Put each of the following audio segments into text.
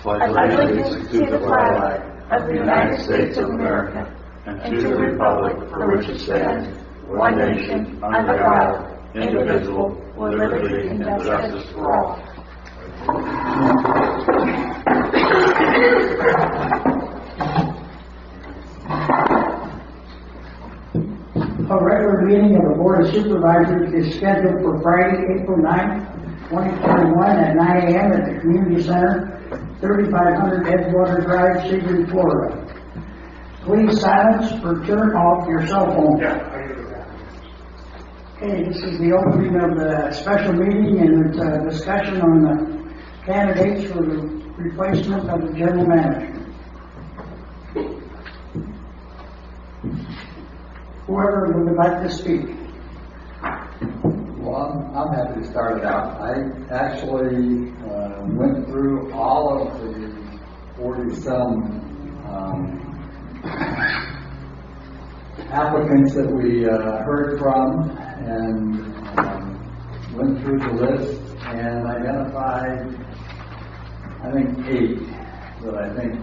pledge allegiance to the flag of the United States of America and to the republic for which it stands, one nation, under God, indivisible, with liberty and justice for all. A regular meeting of the Board of Supervisors is scheduled for Friday, April 9th, 2021 at 9 a.m. at the Community Center, 3500 Edgewater Drive, Sebring, Florida. Please silence or turn off your cell phone. Okay, this is the opening of the special meeting, and it's a discussion on the candidates for the replacement of the general manager. Whoever would like to speak. Well, I'm happy to start it out. I actually went through all of the 40-some applicants that we heard from, and went through the list and identified, I think, 8 that I think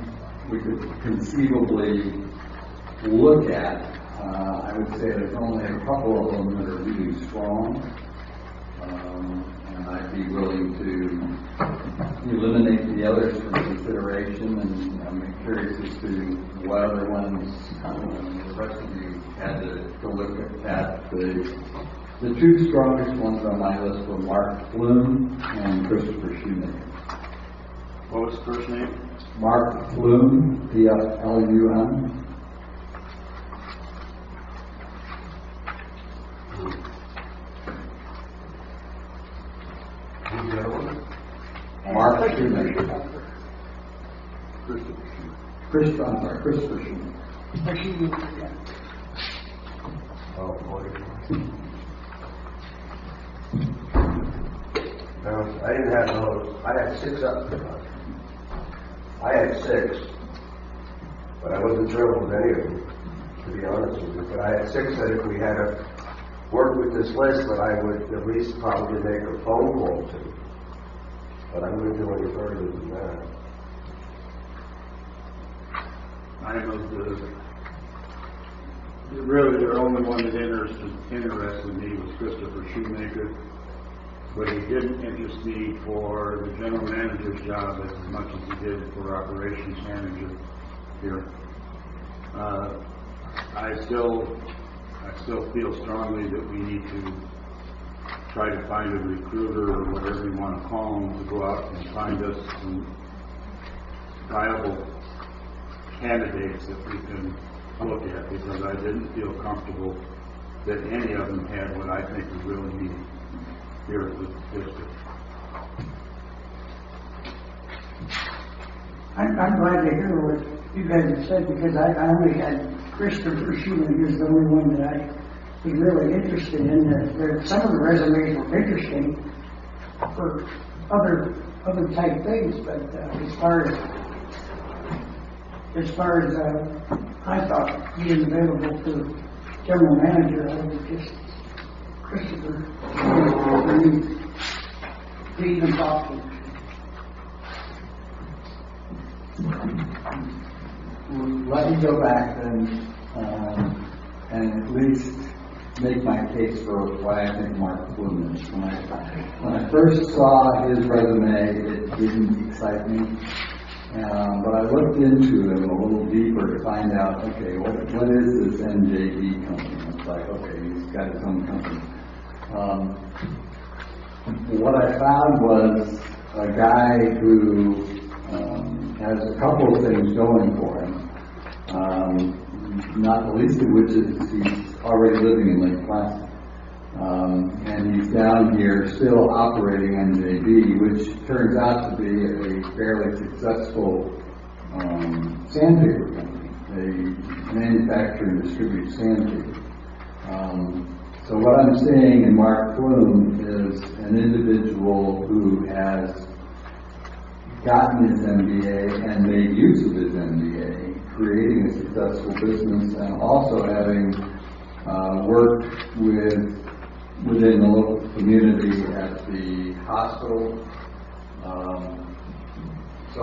we could conceivably look at. I would say there's only a couple of them that are really strong, and I'd be willing to eliminate the others from consideration, and I'm curious as to what other ones the rest of you had to go look at. The 2 strongest ones on my list were Mark Flume and Christopher Shoemaker. What was the first name? Mark Flume, P-F-L-U-M. Mark Shoemaker. Christopher Shoemaker. Oh, boy. No, I didn't have those. I had 6 up there. I had 6, but I wasn't thrilled with any of them, to be honest with you. But I had 6 that if we had to work with this list, that I would at least probably make a phone call to. But I wouldn't do any further than that. I know really the only one that interested me was Christopher Shoemaker, but he didn't interest me for the general manager's job as much as he did for operations manager here. I still feel strongly that we need to try to find a recruiter or whatever you want to call them to go out and find us some viable candidates that we can look at, because I didn't feel comfortable that any of them had what I think we really need here at the district. I'm glad to hear what you guys have said, because I only had Christopher Shoemaker is the only one that I was really interested in. Some of the resumes were interesting for other type things, but as far as I thought being available for general manager, I would just Christopher for me to even talk to. Let me go back and at least make my case for why I think Mark Flume is. When I first saw his resume, it didn't excite me. But I looked into him a little deeper to find out, okay, what is this NJB company? It's like, okay, he's got his own company. What I found was a guy who has a couple of things going for him. Not the least of which is he's already living in Lake Placid. And he's down here still operating NJB, which turns out to be a fairly successful sandpaper company. They manufacture and distribute sandpaper. So what I'm seeing in Mark Flume is an individual who has gotten his MBA and made use of his MBA, creating a successful business, and also having worked within the local community at the hospital So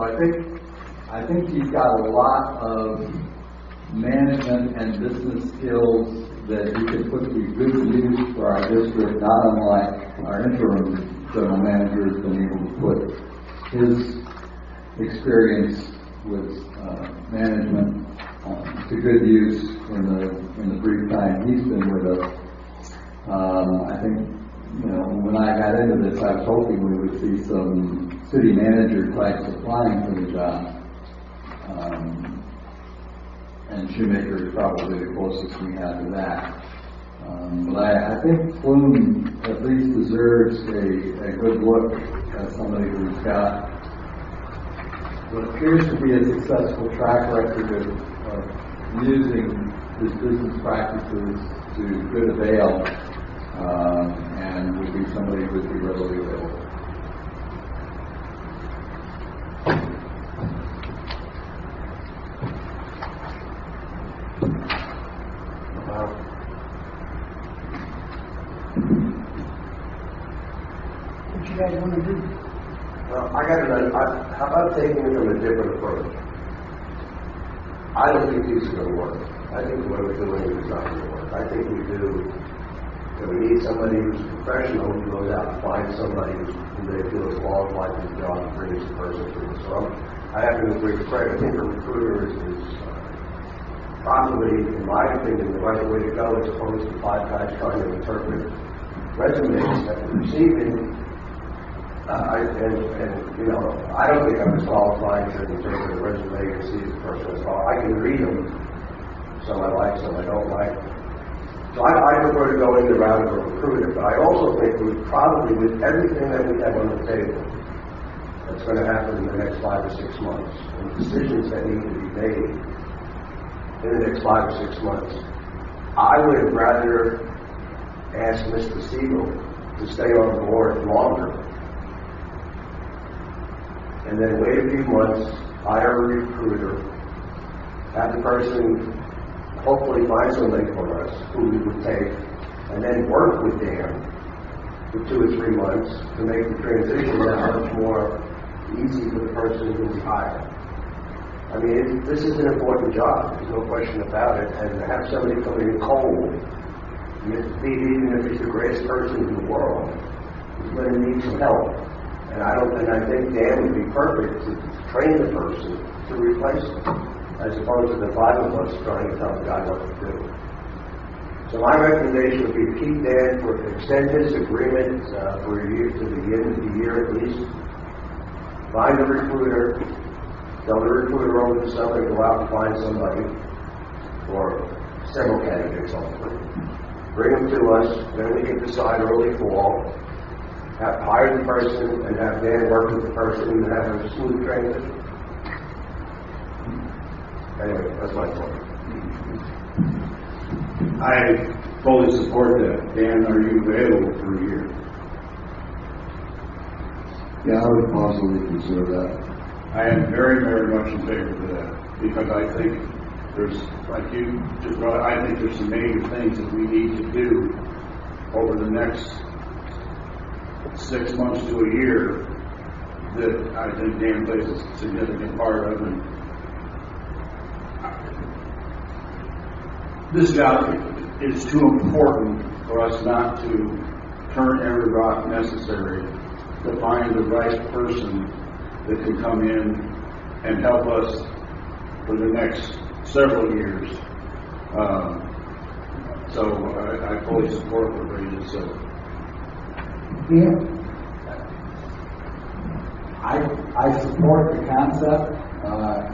I think he's got a lot of management and business skills that he could put to good use for our district, not unlike our interim general manager has been able to put his experience with management to good use in the brief time he's been with us. I think, when I got into this, I was hoping we would see some city manager types applying for the job. And Shoemaker is probably the closest we have to that. But I think Flume at least deserves a good look at somebody who's got what appears to be a successful track record of using his business practices to good avail, and would be somebody who would be readily available. What you guys want to do? Well, how about taking it from a different approach? I don't think these are going to work. I think what we're doing is not going to work. I think we need somebody who's a professional who goes out and finds somebody who they feel is qualified for the job and brings the person through. So I have to agree with Craig. I think a recruiter is probably, in my opinion, the right way to go, as opposed to 5 guys trying to interpret resumes that we're receiving. I don't think I'm as qualified to interpret a resume and see the person as well. I can read them, some I like, some I don't like. So I prefer to go in the route of a recruiter, but I also think we probably, with everything that we have on the table, that's going to happen in the next 5 or 6 months, and the decisions that need to be made in the next 5 or 6 months, I would rather ask Mr. Siegel to stay on board longer, and then wait a few months, hire a recruiter, have the person hopefully find somebody for us who we would take, and then work with Dan for 2 or 3 months to make the transition that much more easy for the person who we hire. I mean, this is an important job, there's no question about it, and to have somebody come in cold, even if he's the greatest person in the world, he's going to need some help. And I think Dan would be perfect to train the person to replace him, as opposed to the 5 of us trying to tell the guy what to do. So my recommendation would be to keep Dan, extend his agreement for a year, to the end of the year at least. Find a recruiter, tell the recruiter over the summer to go out and find somebody, or several candidates hopefully. Bring them to us, then we can decide early fall. Hire the person and have Dan work with the person and have a smooth transition. Anyway, that's my point. I fully support that. Dan, are you available for a year? Yeah, I would possibly consider that. I am very, very much in favor of that, because I think there's, like you just brought, I think there's some major things that we need to do over the next 6 months to a year that I think Dan plays a significant part of. And this job is too important for us not to turn every rock necessary to find the right person that can come in and help us for the next several years. So I fully support what Ray just said. Yeah. I support the concept,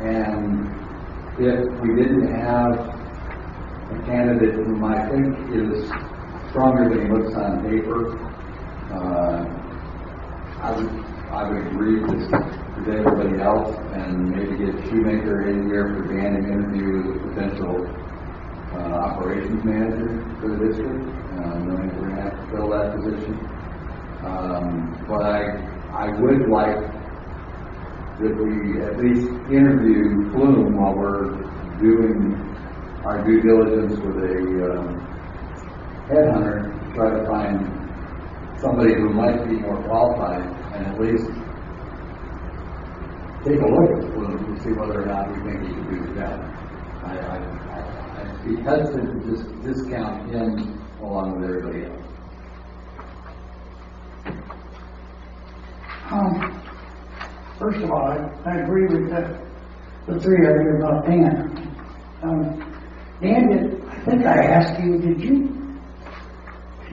and if we didn't have a candidate whom I think is stronger than he looks on paper, I would agree with everybody else and maybe get Shoemaker in here for Dan to interview as a potential operations manager for the district, knowing we're going to have to fill that position. But I would like that we at least interview Flume while we're doing our due diligence with a headhunter to try to find somebody who might be more qualified and at least take a look at it, we'll see whether or not we think he should do the job. I'd be hesitant to just discount him along with everybody else. First of all, I agree with the three of you about Dan. Dan, I think I asked you, did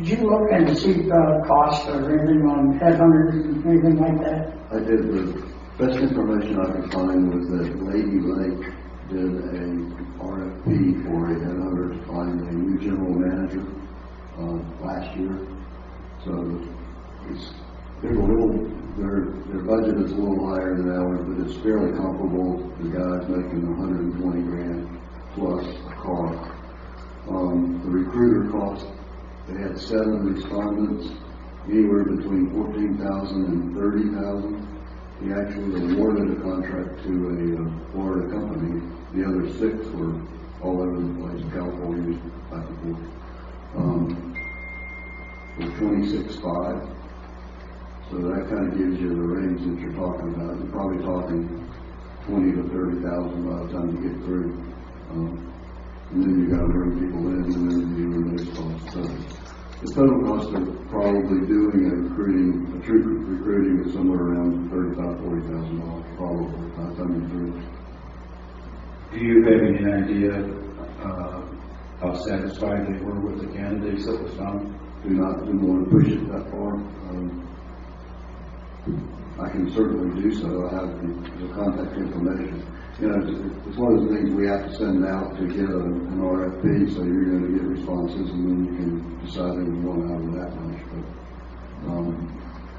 you look and see costs or anything on headhunters and anything like that? I did. The best information I could find was that Lady Lake did a RFP for a headhunter to find a new general manager last year. So their budget is a little higher than ours, but it's fairly comparable. The guy's making $120,000 plus a car. The recruiter cost, they had 7 respondents, anywhere between $14,000 and $30,000. He actually awarded a contract to a Florida company. The other 6 were all over the place, California, back and forth. For $26,500. So that kind of gives you the range that you're talking about. You're probably talking $20,000 to $30,000 by the time you get through. And then you got to bring people in and interview and those costs. So the total cost of probably doing a true recruiting is somewhere around $35,000 to $40,000 probably by the time you're through. Do you have any idea how satisfied they were with the candidates that was found? Do not want to push it that far. I can certainly do so. I have the contact information. You know, it's one of the things we have to send out to get an RFP, so you're going to get responses, and then you can decide if you want out of that much.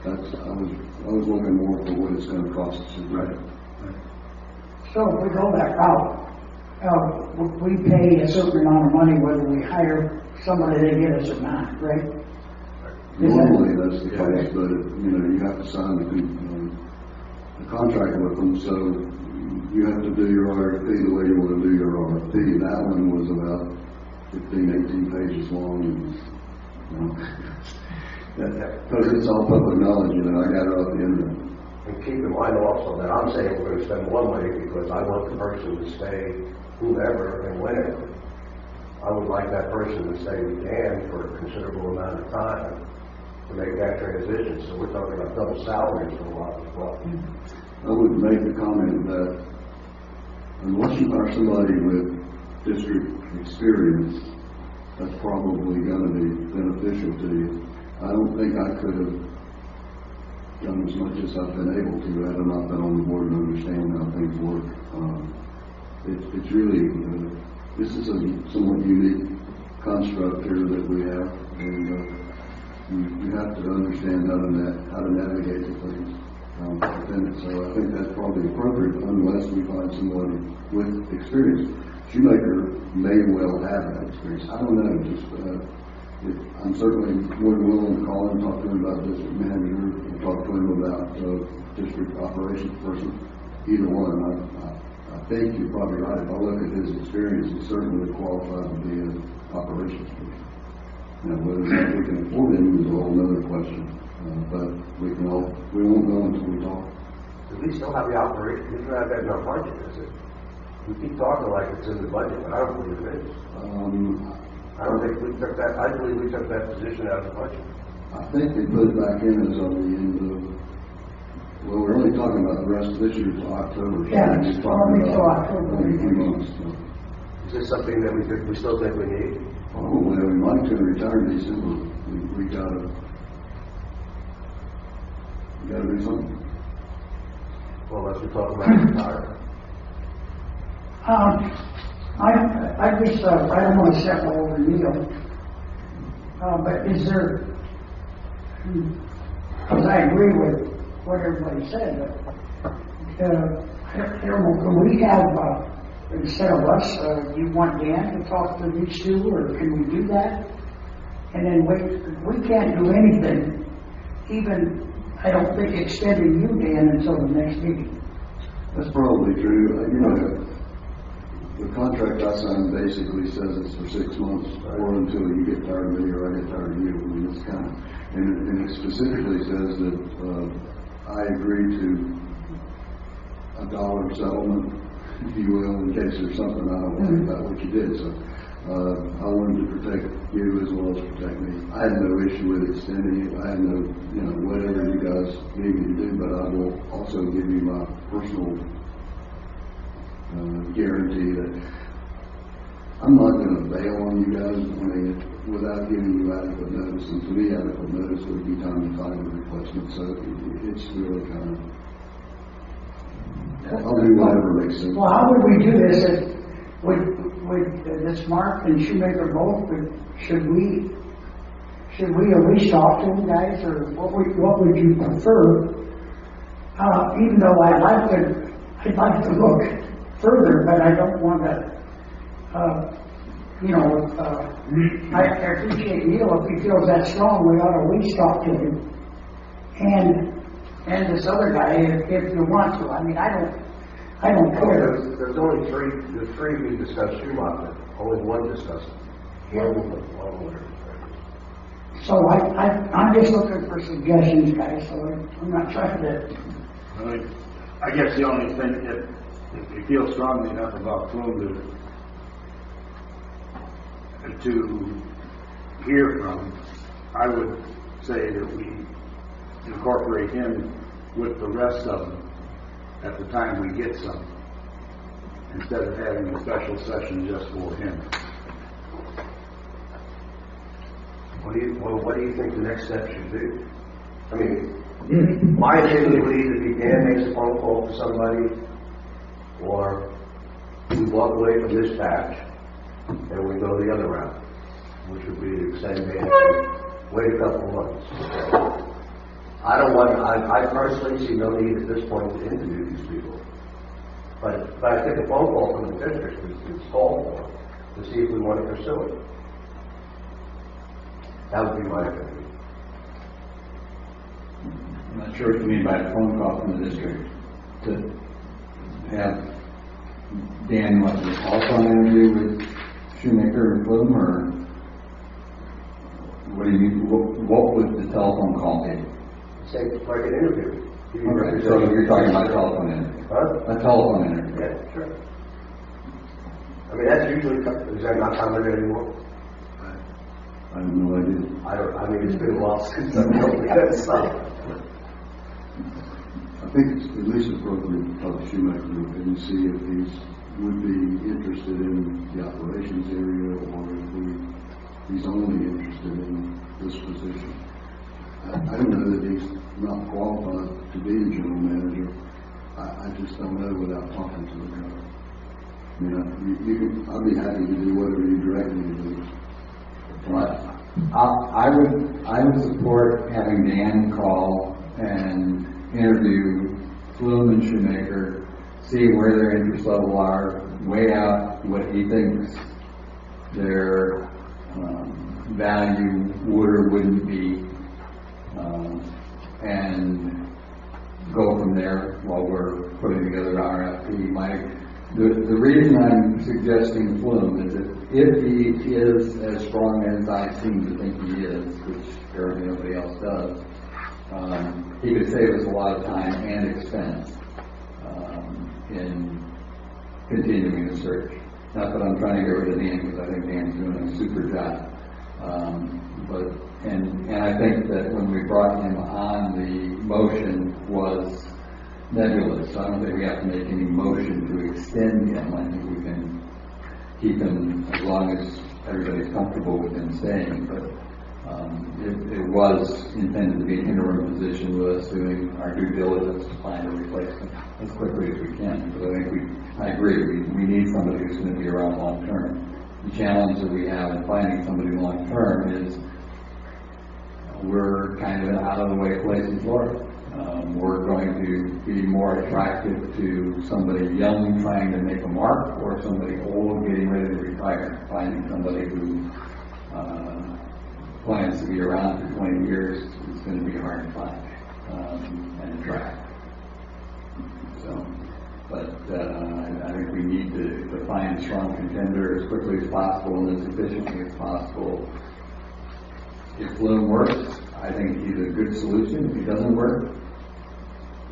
But I was looking more for what it's going to cost us. Right. So if we go that route, we pay a certain amount of money whether we hire somebody they get us or not, right? Normally that's the case, but you have to sign the contract with them, so you have to do your RFP the way you want to do your RFP. That one was about 15, 18 pages long, because it's all public knowledge, I got it off the internet. And keep in mind also that I'm saying we're going to spend more money because I want the person to stay whomever and whenever. I would like that person to stay with Dan for a considerable amount of time to make that transition. So we're talking about double salaries for a while as well. I would make the comment that unless you hire somebody with district experience, that's probably going to be beneficial to you. I don't think I could have done as much as I've been able to had I not been on the board and understand how things work. It's really, this is a somewhat unique construct here that we have, and you have to understand how to navigate the things within it. So I think that's probably appropriate unless we find somebody with experience. Shoemaker may well have that experience. I don't know. I'm certainly more than willing to call him, talk to him about district manager, and talk to him about district operations person. Either one. I think you're probably right. If I look at his experience, he's certainly qualified to be an operations person. Now, whether or not we can afford him is a whole other question. But we won't know until we talk. Do we still have the operation? We don't have that in our budget, is it? We keep talking like it's in the budget, but I don't believe it is. I don't think we took that. I believe we took that position out of the budget. I think they put it back in as on the end of. Well, we're only talking about the rest of this year till October. So Yeah, we're it's talking only till about October. only a few months. So. Is this something that we still think we need? Oh, well, we might can retire in December. We gotta do something. Well, let's talk about retire. I just, I don't want to settle over Neil. But is there, because I agree with what everybody said, but, can we have, instead of us, you want Dan to talk to these two, or can we do that? And then we can't do anything, even, I don't think, extending you, Dan, until the next meeting. That's probably true. The contract I signed basically says it's for 6 months, or until you get tired of me or I get tired of you. I mean, it's kind of, and it specifically says that I agree to a dollar settlement, if you will, in case there's something I don't like about what you did. So I wanted to protect you as well as protect me. I had no issue with extending it. I had no, whatever you guys need me to do, but I will also give you my personal guarantee that I'm not going to bail on you guys without giving you adequate notice. And to me, adequate notice would be time to find a replacement. So it's really kind of, I'll do whatever makes sense. Well, how would we do this if, with this Mark and Shoemaker both, but should we at least talk to them, guys, or what would you prefer? Even though I'd like to look further, but I don't want to, I appreciate Neil, if he feels that strong, we ought to at least talk to him. And this other guy, if you want to. I mean, I don't care. There's only three we discussed Schumacher, only one discussed. So I'm just looking for suggestions, guys, so I'm not trying to. I guess the only thing, if you feel strongly enough about Flume to hear from, I would say that we incorporate him with the rest of them at the time we get some, instead of having a special session just for him. What do you think the next step should be? I mean, my opinion would either be Dan makes a phone call to somebody, or we walk away from this patch and we go the other route, which would be to extend it and wait a couple of months. I personally see no need at this point to interview these people. But I think a phone call from the district is called for to see if we want to pursue it. That would be my opinion. I'm not sure what you mean by a phone call from the district. To have Dan, what, the telephone interview with Shoemaker and Flume, or what do you mean? What would the telephone call be? Say, like an interview. Okay, so you're talking about a telephone interview. Huh? A telephone interview. Yeah, sure. I mean, that's usually, is that not common anymore? I have no idea. I mean, it's been a while since I've done that stuff. I think it's at least appropriate to talk to Shoemaker and see if would be interested in the operations area, or if he's only interested in this position. I don't know that he's not qualified to be a general manager. I just don't know without talking to the guy. I mean, I'd be happy to do whatever you direct me to do. I would support having Dan call and interview Flume and Shoemaker, see where their interest level are, weigh out what he thinks their value would or wouldn't be, and go from there while we're putting together our RFP. The reason I'm suggesting Flume is that if he is as strong as I seem to think he is, which apparently nobody else does, he could save us a lot of time and expense in continuing the search. Not that I'm trying to get rid of Dan, because I think Dan's doing a super job. And I think that when we brought him on, the motion was nebulous. So I don't think we have to make any motion to extend him. I think we can keep him as long as everybody's comfortable with him staying. But it was intended to be an interim position with us doing our due diligence to find a replacement as quickly as we can. Because I agree, we need somebody who's going to be around long term. The challenge that we have in finding somebody long term is we're kind of an out of the way place in Florida. We're going to be more attractive to somebody young trying to make a mark, or somebody old getting ready to retire. Finding somebody who plans to be around for 20 years is going to be hard to find and attract. So, but I think we need to find a strong contender as quickly as possible and as efficiently as possible. If Flume works, I think he's a good solution. If he doesn't work,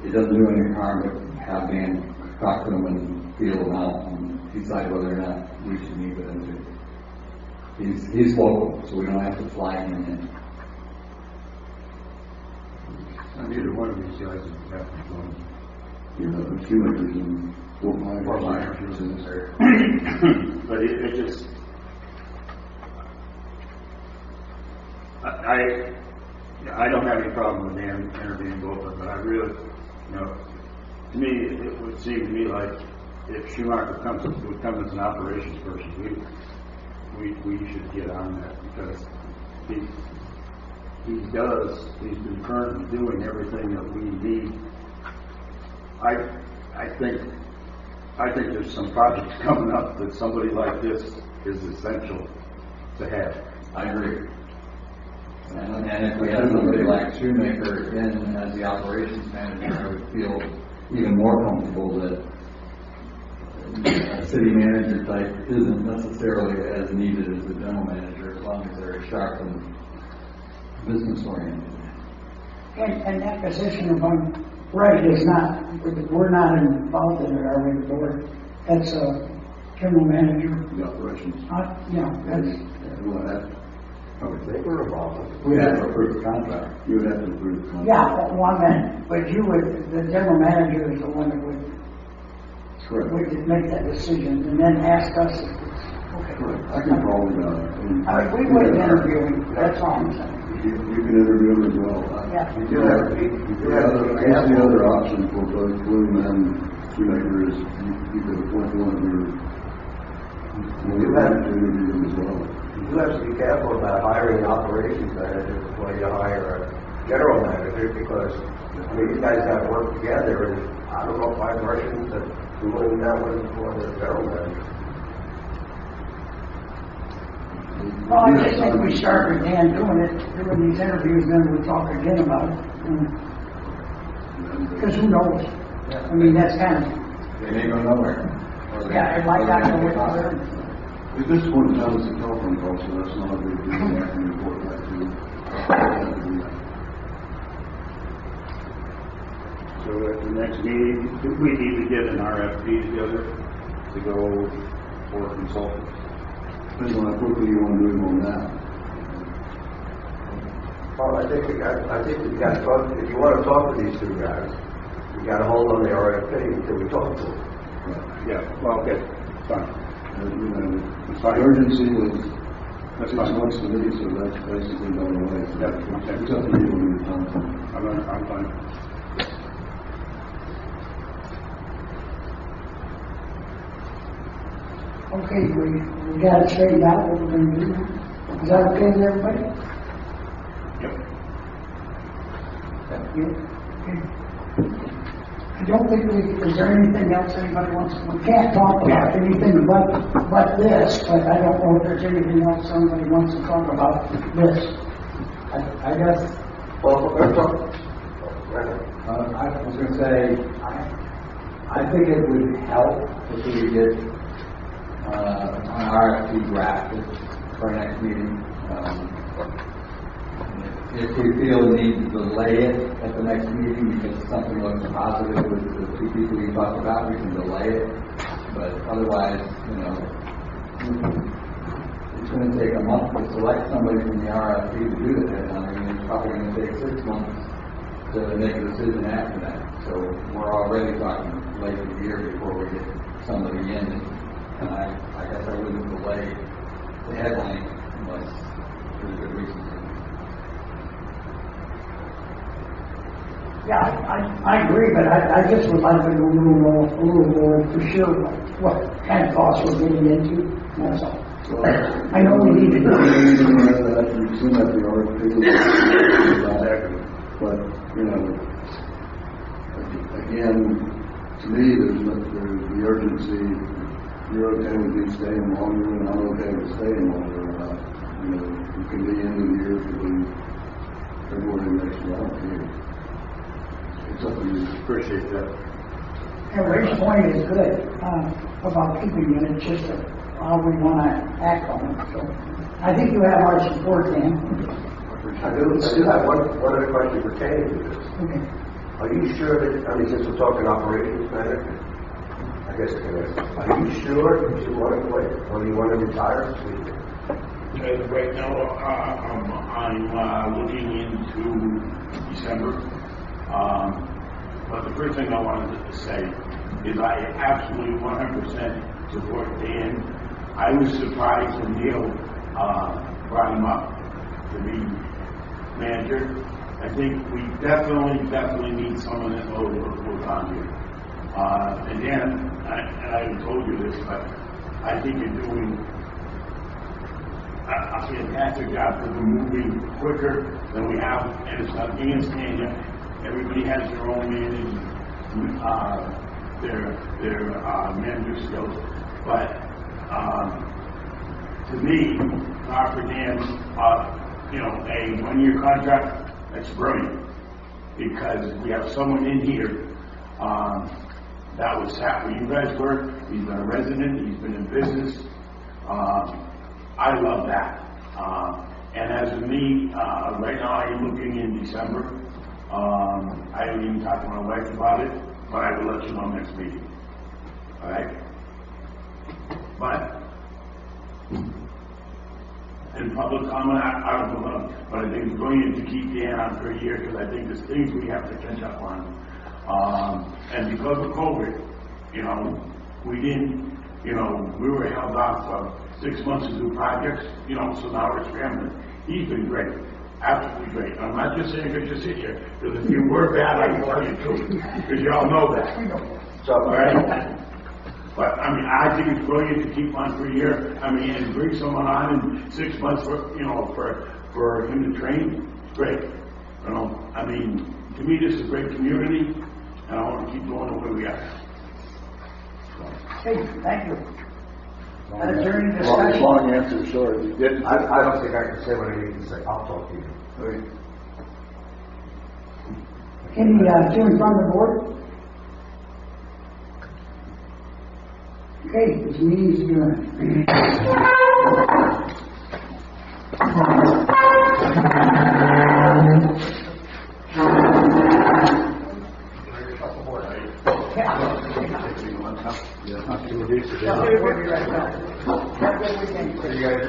it doesn't do any harm to have Dan talk to them and feel them out and decide whether or not we should meet with him too. He's local, so we don't have to fly him in. Neither one of these guys is that one. You know, the shoemakers in Fort Myers. Fort Myers is there. But it just, I don't have any problem with them interviewing both of them, but I really, you know, to me, it would seem to me like if Schumacher would come as an operations person, we should get on that, because he's been currently doing everything that we need. I think there's some projects coming up that somebody like this is essential to have. I agree. And if we had somebody like Shoemaker in as the operations manager, I would feel even more comfortable that a city manager type isn't necessarily as needed as the general manager, as long as they're sharp and business oriented. And that position, if I'm right, is not, we're not involved in it, are we, the board? That's a general manager. The operations. Yeah, that's, Yeah, we'll have, I would think we're involved. We have to approve the contract. you would have to approve the contract. yeah, one man, but you would, the general manager is the one that would Correct. make that decision, and then ask us if it's okay. Correct. I can probably, We wouldn't interview him, that's all I'm saying. you can interview them as well. Yeah. You do have, That's the other option for both Bloom and Shoemaker is you could appoint one of your, You have- to interview them as well. You have to be careful about hiring an operations manager before you hire a general manager, because, I mean, you guys got to work together, and I don't know if I've Russians that doing that one before the general manager. Well, I just think we start with Dan doing these interviews, then we'll talk again about it. Because who knows? I mean, that's kind of, They may go nowhere. Or they- yeah, it might not go with other. At this point in time, it's a telephone call, so that's not a big deal. I can report back to you. So at the next meeting, we need to get an RFP together to go for consultants. Depends on how quickly you want to move on that. Well, I think we got to talk, if you want to talk to these two guys, you got to hold on the RFP until we talk to them. Yeah, well, okay, fine. The urgency was That's 6 fine. months to me, so that's basically gone away. So Yeah, okay. it's up to you when the time comes. I'm fine. Okay, we got it straightened out, what we're gonna do. Is that okay with everybody? Yep. I don't think is there anything else anybody wants, we can't talk about anything but this, but I don't know if there's anything else somebody wants to talk about this. I guess, Well, we're going to talk. I was going to say, I think it would help if we could get an RFP drafted for our next meeting. If we feel the need to delay it at the next meeting because something looks positive with the two people you talked about, we can delay it. But otherwise, you know, it's going to take a month to select somebody from the RFP to do that. I mean, it's probably going to take 6 months to make a decision after that. So we're already talking late in the year before we get somebody in. And I guess I wouldn't delay the headline unless there's a good reason to. Yeah, I agree, but I just would like to know a little more for sure what kind of costs we're getting into, that's all. I know we need to do it. You've seen that the RFP, but, you know, again, to me, there's the urgency. You're okay with me staying longer, and I'm okay with staying longer. You know, it can be end of the year, it could be February next year, I don't care. It's up to you. Appreciate that. And Ray's point is good, about keeping it, it's just how we wanna act on it, so. I think you have our support, Dan. I do have one other question pertaining to this. Okay. Are you sure that, I mean, since we're talking operations manager, I guess, are you sure that you want to quit, or you want to retire? Right now, I'm looking into December. But the first thing I wanted to say is I absolutely 100% support Dan. I was surprised when Neil brought him up to be manager. I think we definitely need someone that knows what's on here. And Dan, I told you this, but I think you're doing a fantastic job because we're moving quicker than we have, and it's not Dan's Tanya. Everybody has their own managing, their manager skills, but to me, offer Dan, a one-year contract, that's brilliant, because we have someone in here that was sat where you guys were. He's been a resident, he's been in business. I love that. And as for me, right now I am looking in December. I haven't even talked to my wife about it, but I will let you know next meeting. All right? But in public comment, I don't know, but I think it's brilliant to keep Dan on for a year because I think there's things we have to catch up on. And because of COVID, we didn't, we were held off for 6 months to do projects, so now we're scrambling. He's been great. Absolutely great. I'm not just saying because you sit here, because if you were bad, I can tell you too, because you all know that. So, all right? But, I think it's brilliant to keep on for a year. And bring someone on in 6 months for him to train. It's great. To me, this is a great community, and I want to keep going the way we are. Okay, thank you. During discussion. Long answer, short. I don't think I can say what I need to say. I'll talk to you. Any, hearing from the board? Okay, this meeting is adjourned. Yeah, I'll introduce you. Have a good weekend. You guys.